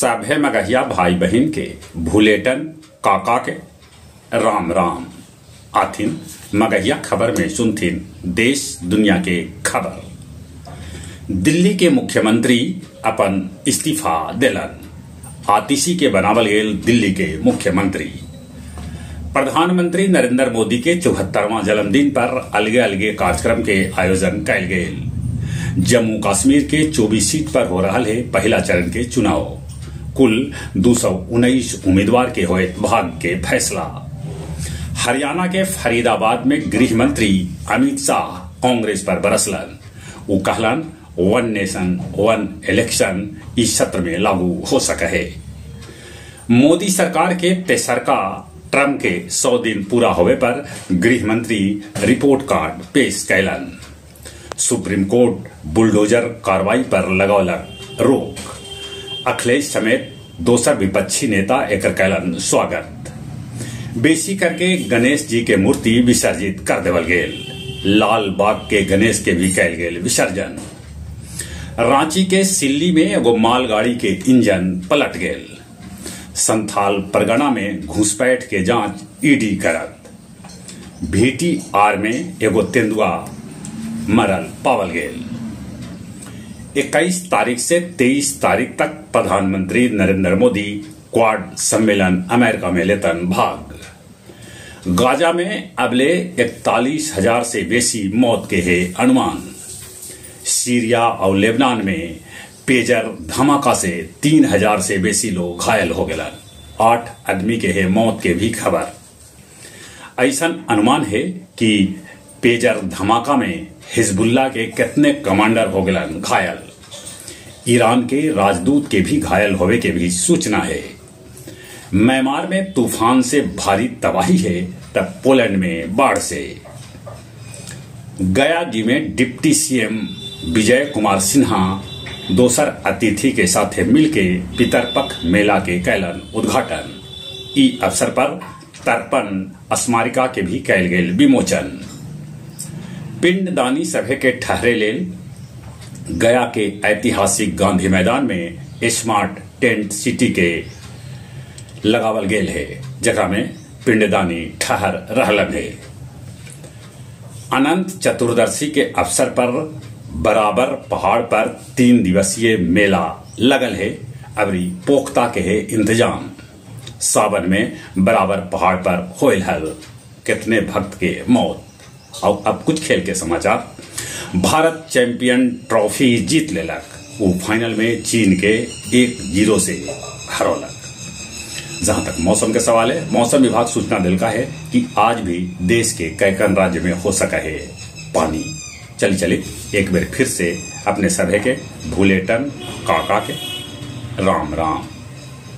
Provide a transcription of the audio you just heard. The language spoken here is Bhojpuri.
सभे मगहिया भाई बहन के भूलेटन काका के राम राम आथिन मगहिया खबर में सुनथिन देश दुनिया के खबर। दिल्ली के मुख्यमंत्री अपन इस्तीफा दिलन। आतिशी के बनावल गेल दिल्ली के मुख्यमंत्री प्रधानमंत्री नरेंद्र मोदी के 74वां जन्मदिन पर अलगे अलगे कार्यक्रम के आयोजन कयल गेल। जम्मू कश्मीर के 24 सीट पर हो रहा है पहला चरण के चुनाव। कुल 219 उम्मीदवार के होए भाग्य के फैसला। हरियाणा के फरीदाबाद में गृह मंत्री अमित शाह कांग्रेस पर बरसलन। वो कहलन वन नेशन वन इलेक्शन इस सत्र में लागू हो सके है। मोदी सरकार के तेसरका ट्रम के 100 दिन पूरा होवे पर गृह मंत्री रिपोर्ट कार्ड पेश कैलन। सुप्रीम कोर्ट बुलडोजर कार्रवाई पर लगौलक रोक। अखिलेश समेत दोसर विपक्षी नेता एकर कैलन स्वागत। बेसी करके गणेश जी के मूर्ति विसर्जित कर देवल गेल। लाल बाग के गणेश के भी कैल गेल विसर्जन। रांची के सिल्ली में एगो मालगाड़ी के इंजन पलट गेल। संथाल परगना में घुसपैठ के जांच ईडी करत। भीटी आर में एगो तेंदुआ मरल पावल गेल। 21 तारीख से 23 तारीख तक प्रधानमंत्री नरेंद्र मोदी क्वाड सम्मेलन अमेरिका में लेतन भाग। गाजा में अबले 41,000 से बेसी मौत के है अनुमान। सीरिया और लेबनान में पेजर धमाका से 3,000 से बेसी लोग घायल हो गए। 8 आदमी के है मौत के भी खबर। ऐसा अनुमान है कि पेजर धमाका में हिजबुल्ला के कितने कमांडर हो गए घायल। ईरान के राजदूत के भी घायल होवे के भी सूचना है। म्यांमार में तूफान से भारी तबाही है तब पोलैंड में बाढ़ से। गया जी में डिप्टी सीएम विजय कुमार सिन्हा दोसर अतिथि के साथ मिलके पितरपक्ष मेला के कैलन उद्घाटन। ई अवसर पर 53 स्मारिका के भी कैल गेल विमोचन। पिंडदानी सभे के ठहरे लेल गया के ऐतिहासिक गांधी मैदान में स्मार्ट टेंट सिटी के लगावल गेल है, जगह में पिंडदानी ठहर रहलन है। अनंत चतुर्दशी के अवसर पर बराबर पहाड़ पर 3 दिवसीय मेला लगल है। अबरी पोख्ता के है इंतजाम। सावन में बराबर पहाड़ पर होल है कितने भक्त के मौत। और अब कुछ खेल के समाचार। भारत चैंपियन ट्रॉफी जीत लेलक। वो फाइनल में चीन के 1-0 से हरौलक। जहां तक मौसम के सवाल है, मौसम विभाग सूचना दिलका है कि आज भी देश के कैकन राज्य में हो सका है पानी। चली एक बार फिर से अपने सभे के भूलेटन काका के राम राम।